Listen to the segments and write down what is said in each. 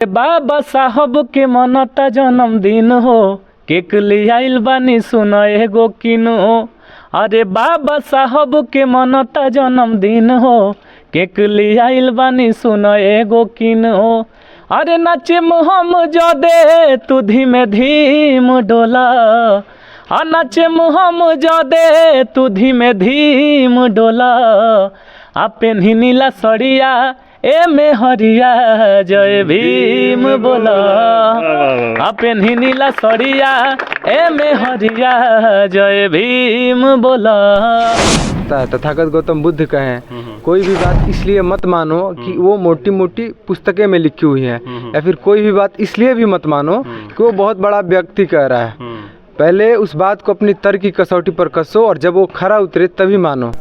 बाबा साहब के मनता जन्मदिन हो, केक लियाइल बानी सुन एगो किनो। अरे बाबा साहब के मनता जन्मदिन हो, केक लियाइल बानी सुन एगो किनो। अरे नाचे हम जदे तू धीमे धीम डोला, नाचे हम जदे तू धीमे धीम डोला। आ पेन्ही नीला सड़िया ए में हरिया जय भीम बोला। आ पेन्ही नीला सड़िया ए में हरिया जय भीम बोला। तथागत गौतम बुद्ध कहें कोई भी बात इसलिए मत मानो कि वो मोटी मोटी पुस्तकें में लिखी हुई है, या फिर कोई भी बात इसलिए भी मत मानो कि वो बहुत बड़ा व्यक्ति कह रहा है। पहले उस बात को अपनी तर्क की कसौटी पर कसो और जब वो खरा उतरे तभी मानो।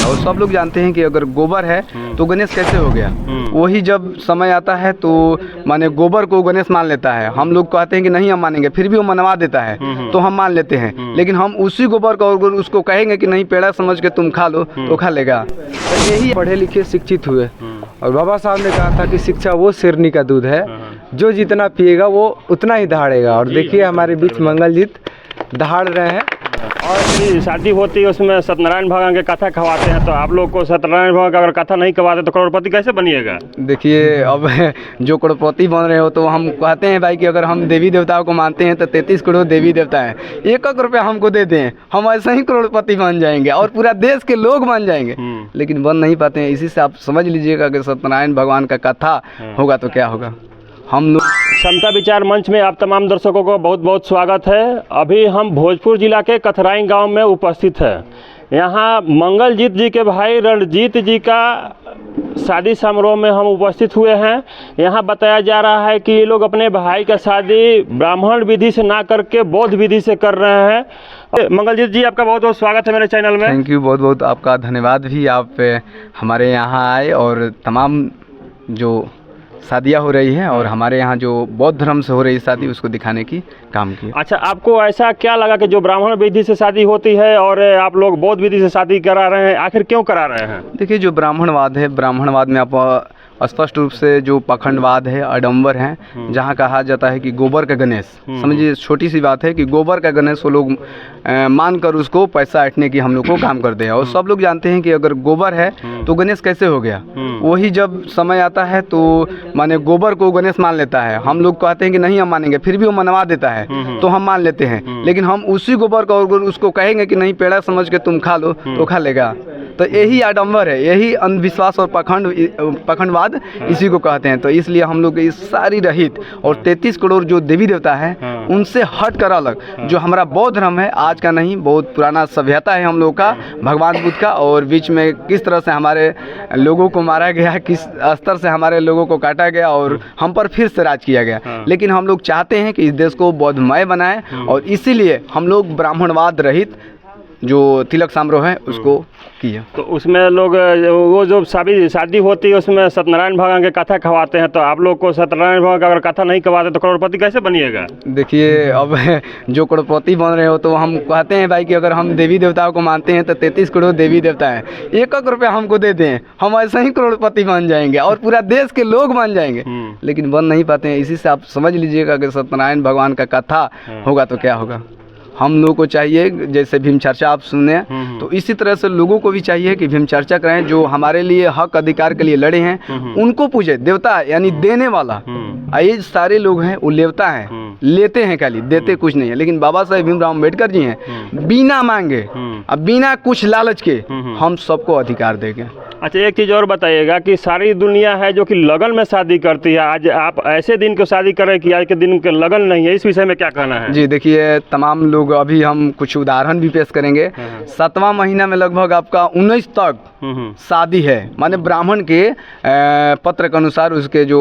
और सब लोग जानते हैं कि अगर गोबर है तो गणेश कैसे हो गया। वही जब समय आता है तो माने गोबर को गणेश मान लेता है। हम लोग कहते हैं कि नहीं हम मानेंगे, फिर भी वो मनवा देता है तो हम मान लेते हैं। लेकिन हम उसी गोबर को अगर उसको कहेंगे कि नहीं पेड़ा समझ के तुम खा लो तो खा लेगा। तो यही पढ़े लिखे शिक्षित हुए। और बाबा साहब ने कहा था कि शिक्षा वो शेरनी का दूध है, जो जितना पिएगा वो उतना ही दहाड़ेगा। और देखिए हमारे बीच मंगलजीत दहाड़ रहे हैं। और शादी होती है उसमें सत्यनारायण भगवान के कथा खवाते हैं, तो आप लोग को सत्यनारायण भगवान का अगर कथा नहीं खवाते तो करोड़पति कैसे बनिएगा? देखिए अब जो करोड़पति बन रहे हो तो हम कहते हैं भाई कि अगर हम देवी देवताओं को मानते हैं तो 33 करोड़ देवी देवता हैं। 1 रुपया हमको दे दें, हम ऐसे ही करोड़पति बन जाएंगे और पूरा देश के लोग बन जाएंगे। लेकिन बन नहीं पाते हैं। इसी से आप समझ लीजिएगा कि सत्यनारायण भगवान का कथा होगा तो क्या होगा। हम लोग समता विचार मंच में आप तमाम दर्शकों को बहुत बहुत स्वागत है। अभी हम भोजपुर जिला के कथराई गांव में उपस्थित है। यहाँ मंगलजीत जी के भाई रणजीत जी का शादी समारोह में हम उपस्थित हुए हैं। यहाँ बताया जा रहा है कि ये लोग अपने भाई का शादी ब्राह्मण विधि से ना करके बौद्ध विधि से कर रहे हैं। मंगलजीत जी आपका बहुत बहुत स्वागत है मेरे चैनल में। थैंक यू, बहुत बहुत आपका धन्यवाद भी। आप हमारे यहाँ आए और तमाम जो शादियाँ हो रही हैं और हमारे यहाँ जो बौद्ध धर्म से हो रही शादी उसको दिखाने की काम किया। अच्छा, आपको ऐसा क्या लगा कि जो ब्राह्मण विधि से शादी होती है और आप लोग बौद्ध विधि से शादी करा रहे हैं, आखिर क्यों करा रहे हैं? देखिए जो ब्राह्मणवाद है, ब्राह्मणवाद में आप स्पष्ट रूप से जो पाखंडवाद है, आडंबर है, जहाँ कहा जाता है कि गोबर का गणेश, समझिए छोटी सी बात है कि गोबर का गणेश वो लोग मानकर उसको पैसा ऐंठने की हम लोग को काम करते हैं। और सब लोग जानते हैं कि अगर गोबर है तो गणेश कैसे हो गया। वही जब समय आता है तो माने गोबर को गणेश मान लेता है। हम लोग कहते हैं कि नहीं हम मानेंगे, फिर भी वो मनवा देता है तो हम मान लेते हैं। लेकिन हम उसी गोबर को अगर उसको कहेंगे कि नहीं पेड़ा समझ के तुम खा लो तो खा लेगा। तो यही आडंबर है, यही अंधविश्वास और पाखंडवाद इसी को कहते हैं। तो इसलिए हम लोग इस सारी रहित और 33 करोड़ जो देवी देवता है उनसे हट कर अलग जो हमारा बौद्ध धर्म है, आज का नहीं बहुत पुराना सभ्यता है हम लोग का, भगवान बुद्ध का। और बीच में किस तरह से हमारे लोगों को मारा गया, किस स्तर से हमारे लोगों को काटा गया और हम पर फिर से राज किया गया। लेकिन हम लोग चाहते हैं कि इस देश को बौद्धमय बनाएं और इसीलिए हम लोग ब्राह्मणवाद रहित जो तिलक समारोह है उसको किया। तो उसमें लोग वो जो शादी होती है उसमें सत्यनारायण भगवान के कथा खवाते हैं, तो आप लोग को सत्यनारायण भगवान का अगर कथा नहीं खवाते तो करोड़पति कैसे बनिएगा? देखिए अब जो करोड़पति बन रहे हो तो हम कहते हैं भाई कि अगर हम देवी देवताओं को मानते हैं तो 33 करोड़ देवी देवता हैं। 1 रुपया हमको दे दें, हम ऐसे ही करोड़पति बन जाएंगे और पूरा देश के लोग बन जाएंगे। लेकिन बन नहीं पाते हैं। इसी से आप समझ लीजिएगा कि सत्यनारायण भगवान का कथा होगा तो क्या होगा। हम लोगों को चाहिए जैसे भीम चर्चा आप सुने तो इसी तरह से लोगों को भी चाहिए कि भीम चर्चा करें। जो हमारे लिए हक अधिकार के लिए लड़े हैं उनको पूजे। देवता यानी देने वाला, ये सारे लोग हैं वो देवता हैं, लेते हैं खाली, देते कुछ नहीं है। लेकिन बाबा साहेब भीमराव अम्बेडकर जी हैं बिना मांगे अब बिना कुछ लालच के हम सबको अधिकार देंगे। अच्छा, एक चीज़ और बताइएगा कि सारी दुनिया है जो कि लगन में शादी करती है, आज आप ऐसे दिन को शादी करें कि आज के दिन के लगन नहीं है, इस विषय में क्या कहना है? जी देखिए तमाम लोग अभी हम कुछ उदाहरण भी पेश करेंगे। 7वां महीना में लगभग आपका 19 तक शादी है, माने ब्राह्मण के पत्र के अनुसार, उसके जो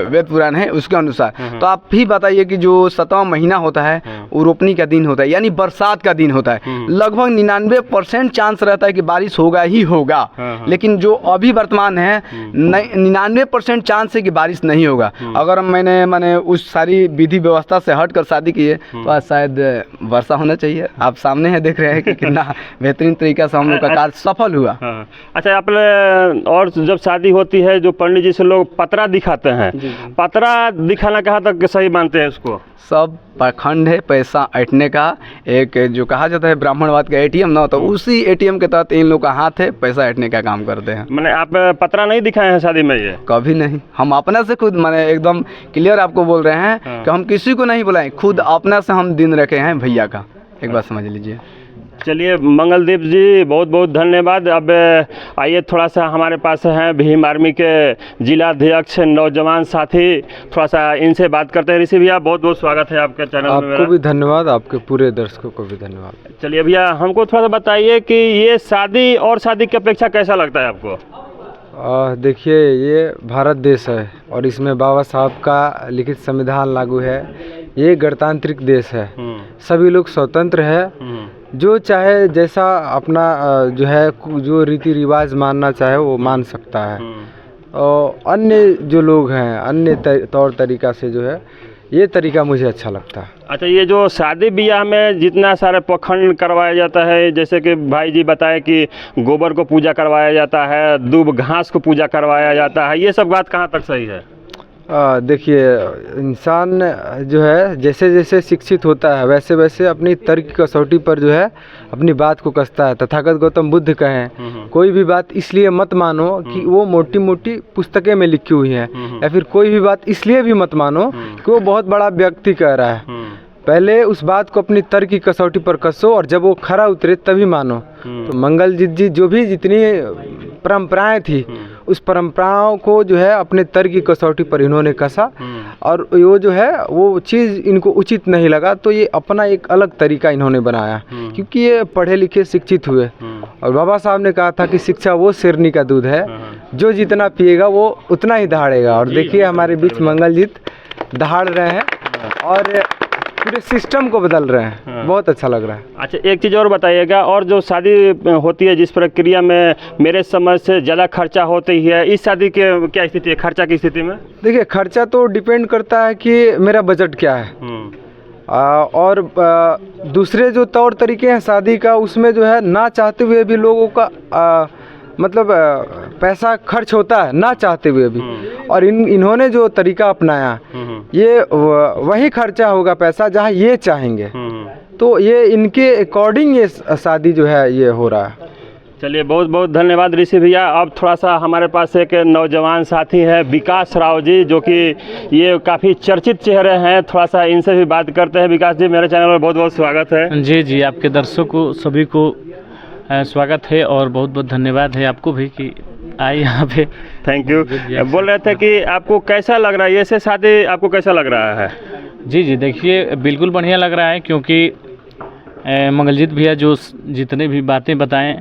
वेद पुराण है उसके अनुसार। तो आप भी बताइए कि जो 7वां महीना होता है वो रोपनी का दिन होता है, यानी बरसात का दिन होता है। लगभग 99% चांस रहता है कि बारिश होगा ही होगा। लेकिन जो अभी वर्तमान है 99% चांस है कि बारिश नहीं होगा। अगर मैंने उस सारी विधि व्यवस्था से हट कर शादी की है तो आज शायद वर्षा होना चाहिए। आप सामने है, देख रहे हैं कि कितना बेहतरीन तरीका से हम लोग का कार्य सफल हुआ। हाँ। अच्छा, आप और जब शादी होती है जो पंडित जी से लोग पतरा दिखाते हैं, पतरा दिखाना कहाँ तक सही मानते हैं उसको? सब पाखंड है, पैसा ऐंठने का एक जो कहा जाता है ब्राह्मणवाद का एटीएम ना, तो उसी एटीएम के तहत इन लोग का हाथ है, पैसा ऐंठने का काम करते हैं। मैंने आप पतरा नहीं दिखाए हैं शादी में? ये कभी नहीं, हम अपने से खुद मैंने एकदम क्लियर आपको बोल रहे हैं कि हम किसी को नहीं बुलाएं, खुद अपना से हम दिन रखे हैं भैया का, एक बात समझ लीजिए। चलिए मंगलदीप जी, बहुत बहुत धन्यवाद। अब आइए थोड़ा सा हमारे पास हैं भीम आर्मी के जिला अध्यक्ष नौजवान साथी, थोड़ा सा इनसे बात करते हैं। ऋषि भैया, बहुत बहुत स्वागत है आपके चैनल में। आपको भी धन्यवाद, आपके पूरे दर्शकों को भी धन्यवाद। चलिए भैया, हमको थोड़ा सा बताइए कि ये शादी और शादी की अपेक्षा कैसा लगता है आपको? देखिए, ये भारत देश है और इसमें बाबा साहब का लिखित संविधान लागू है। ये गणतांत्रिक देश है, सभी लोग स्वतंत्र है, जो चाहे जैसा अपना जो है जो रीति रिवाज मानना चाहे वो मान सकता है। और अन्य जो लोग हैं अन्य तौर तरीका से जो है ये तरीका मुझे अच्छा लगता है। अच्छा, ये जो शादी ब्याह में जितना सारे पखंड करवाया जाता है, जैसे कि भाई जी बताए कि गोबर को पूजा करवाया जाता है, दूब घास को पूजा करवाया जाता है, ये सब बात कहाँ तक सही है? देखिए, इंसान जो है जैसे जैसे शिक्षित होता है वैसे वैसे अपनी तर्क की कसौटी पर जो है अपनी बात को कसता है। तथागत गौतम बुद्ध कहें, कोई भी बात इसलिए मत मानो कि वो मोटी मोटी पुस्तकें में लिखी हुई है, या फिर कोई भी बात इसलिए भी मत मानो कि वो बहुत बड़ा व्यक्ति कह रहा है। पहले उस बात को अपनी तर्क की कसौटी पर कसो और जब वो खरा उतरे तभी मानो। तो मंगलजीत जी जो भी जितनी परंपराएं थी उस परंपराओं को जो है अपने तर्क की कसौटी पर इन्होंने कसा और वो जो है वो चीज़ इनको उचित नहीं लगा, तो ये अपना एक अलग तरीका इन्होंने बनाया, क्योंकि ये पढ़े लिखे शिक्षित हुए। और बाबा साहब ने कहा था कि शिक्षा वो शेरनी का दूध है, जो जितना पिएगा वो उतना ही दहाड़ेगा। और देखिए हमारे बीच मंगलजीत दहाड़ रहे हैं और पूरे सिस्टम को बदल रहे हैं, बहुत अच्छा लग रहा है। अच्छा, एक चीज़ और बताइएगा, और जो शादी होती है जिस प्रक्रिया में मेरे समझ से ज़्यादा खर्चा होती है, इस शादी के क्या स्थिति है खर्चा की स्थिति में? देखिए, खर्चा तो डिपेंड करता है कि मेरा बजट क्या है। और दूसरे जो तौर तरीके हैं शादी का, उसमें जो है ना चाहते हुए भी लोगों का मतलब पैसा खर्च होता है ना चाहते हुए भी। और इन्होंने जो तरीका अपनाया ये वही खर्चा होगा पैसा जहाँ ये चाहेंगे, तो ये इनके अकॉर्डिंग ये शादी जो है ये हो रहा है। चलिए, बहुत बहुत धन्यवाद ऋषि भैया। अब थोड़ा सा हमारे पास एक नौजवान साथी है विकास राव जी, जो कि ये काफ़ी चर्चित चेहरे हैं, थोड़ा सा इनसे भी बात करते हैं। विकास जी, मेरे चैनल में बहुत बहुत स्वागत है। जी जी, आपके दर्शकों सभी को स्वागत है और बहुत बहुत धन्यवाद है आपको भी कि आए यहाँ पे। Thank you. बोल रहे थे कि आपको कैसा लग रहा है, ये से शादी आपको कैसा लग रहा है? जी जी, देखिए बिल्कुल बढ़िया लग रहा है, क्योंकि मंगलजीत भैया जो जितने भी बातें बताएं,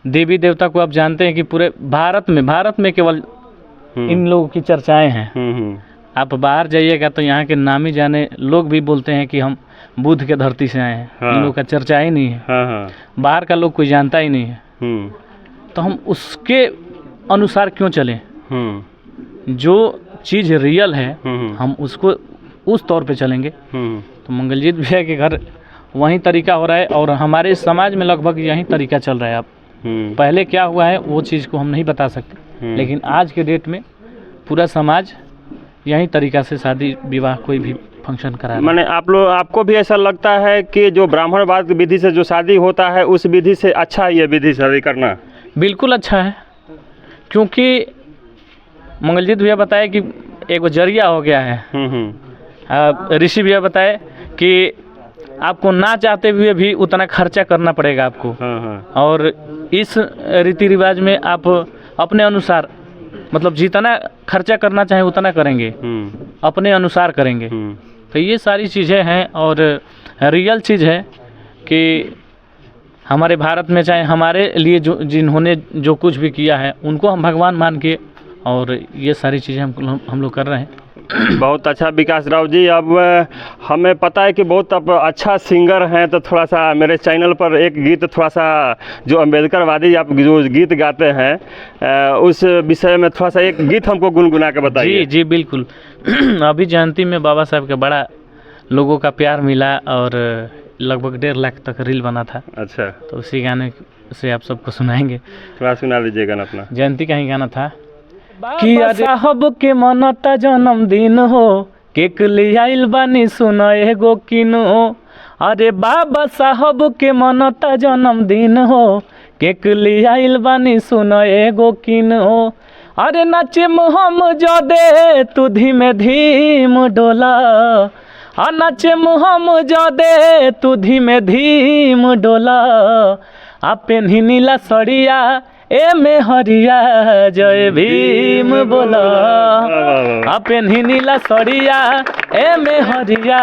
देवी देवता को आप जानते हैं कि पूरे भारत में केवल इन लोगों की चर्चाएं हैं। आप बाहर जाइएगा तो यहाँ के नामी जाने लोग भी बोलते हैं कि हम बुद्ध के धरती से आए हैं। इन लोगों का चर्चा ही नहीं है। बाहर का लोग कोई जानता ही नहीं है। तो हम उसके अनुसार क्यों चलें? जो चीज़ रियल है हम उसको उस तौर पे चलेंगे। तो मंगलजीत भैया के घर वही तरीका हो रहा है और हमारे समाज में लगभग यही तरीका चल रहा है। अब पहले क्या हुआ है वो चीज़ को हम नहीं बता सकते, लेकिन आज के डेट में पूरा समाज यही तरीका से शादी विवाह कोई भी फंक्शन करा रहा है। मैंने आपको भी ऐसा लगता है कि जो ब्राह्मणवाद की विधि से जो शादी होता है उस विधि से अच्छा है ये विधि शादी करना? बिल्कुल अच्छा है, क्योंकि मंगलजीत भैया बताए कि एक जरिया हो गया है। ऋषि भैया बताए कि आपको ना चाहते हुए भी उतना खर्चा करना पड़ेगा आपको। और इस रीति रिवाज में आप अपने अनुसार मतलब जितना खर्चा करना चाहे उतना करेंगे, अपने अनुसार करेंगे। तो ये सारी चीज़ें हैं और रियल चीज़ है कि हमारे भारत में चाहे हमारे लिए जो जिन्होंने जो कुछ भी किया है उनको हम भगवान मान के और ये सारी चीज़ें हम लोग कर रहे हैं। बहुत अच्छा विकास राव जी। अब हमें पता है कि बहुत अब अच्छा सिंगर हैं, तो थोड़ा सा मेरे चैनल पर एक गीत थोड़ा सा जो अम्बेडकरवादी आप जो गीत गाते हैं उस विषय में थोड़ा सा एक गीत हमको गुनगुना के बताइए। जी जी बिल्कुल। अभी जयंती में बाबा साहब का बड़ा लोगों का प्यार मिला और लगभग 1.5 लाख तक रील बना था। अच्छा, तो उसी गाने से आप सबको सुनाएंगे। थोड़ा सुना लीजिए गाना अपना। जयंती का ही गाना था कि साहब के मनता जन्मदिन हो, केक ले आइल बानी सुनो एगो किनो। अरे बाबा साहब के मनता जन्मदिन हो, केक ले आइल बानी सुनो एगो किनो। अरे नाचे हम जदे तू धीमे धीम डोला, नाचे हम जदे तू धीमे धीम डोला। आ पेन्ही नीला सड़िया ए में हरिया जय भीम बोला। आ पेन्ही नीला सड़िया ए में हरिया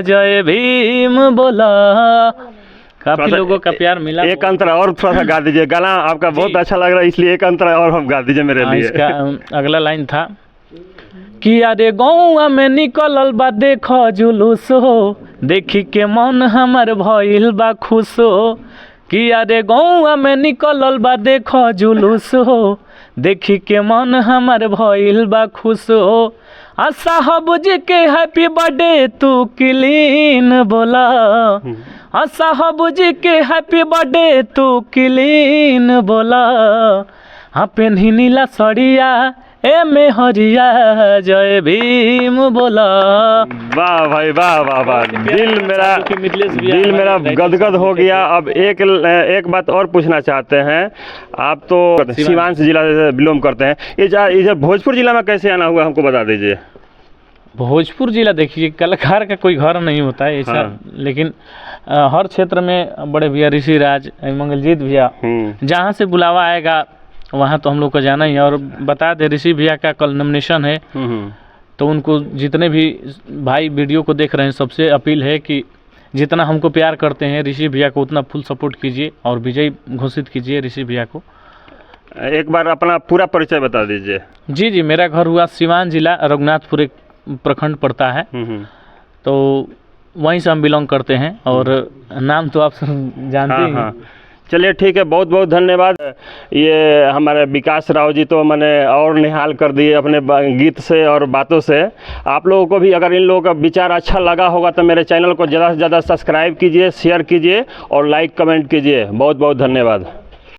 जय भीम बोला। काफी लोगों का प्यार मिला। एक अंतर और थोड़ा सा गा दीजिए, गाना आपका बहुत अच्छा लग रहा है, इसलिए एक अंतर और हम गा दीजिए मेरे लिए। इसका अगला लाइन था कि अरे गौआ में निकलल बा देखो जुलूस हो, देखी के मन हमार भइल बा खुश हो। कि अरे गौआ में निकलल बा देखो जुलूस हो, देखी के मन हमार भइल बा खुश हो। आ साहब जी के हैप्पी बर्थडे तू क्लीन बोला। आ साहब जी के हैप्पी बर्थडे तू क्लीन बोला। हाँ पेन्ही नीला सड़िया ए में हरिया जय भीम बोला। वाह भाई वाह वाह वाह, दिल मेरा गदगद हो गया। अब एक बात और पूछना चाहते हैं, आप तो सीवांश जिला से बिलोंग करते हैं, ये भोजपुर जिला में कैसे आना हुआ हमको बता दीजिए। भोजपुर जिला देखिए कलाकार का कोई घर नहीं होता है ऐसा। हाँ। लेकिन हर क्षेत्र में बड़े भैया ऋषि राज मंगलजीत भैया जहाँ से बुलावा आएगा वहाँ तो हम लोग को जाना ही है। और बता दे ऋषि भैया का कल नॉमिनेशन है, तो उनको जितने भी भाई वीडियो को देख रहे हैं सबसे अपील है कि जितना हमको प्यार करते हैं ऋषि भैया को उतना फुल सपोर्ट कीजिए और विजयी घोषित कीजिए ऋषि भैया को। एक बार अपना पूरा परिचय बता दीजिए। जी जी, मेरा घर हुआ सिवान जिला रघुनाथपुर एक प्रखंड पड़ता है, तो वहीं से हम बिलोंग करते हैं। और नाम तो आप जानते ही हैं। चलिए ठीक है, बहुत बहुत धन्यवाद। ये हमारे विकास राव जी तो मैंने और निहाल कर दिए अपने गीत से और बातों से। आप लोगों को भी अगर इन लोगों का विचार अच्छा लगा होगा तो मेरे चैनल को ज़्यादा से ज़्यादा सब्सक्राइब कीजिए, शेयर कीजिए और लाइक कमेंट कीजिए। बहुत बहुत धन्यवाद।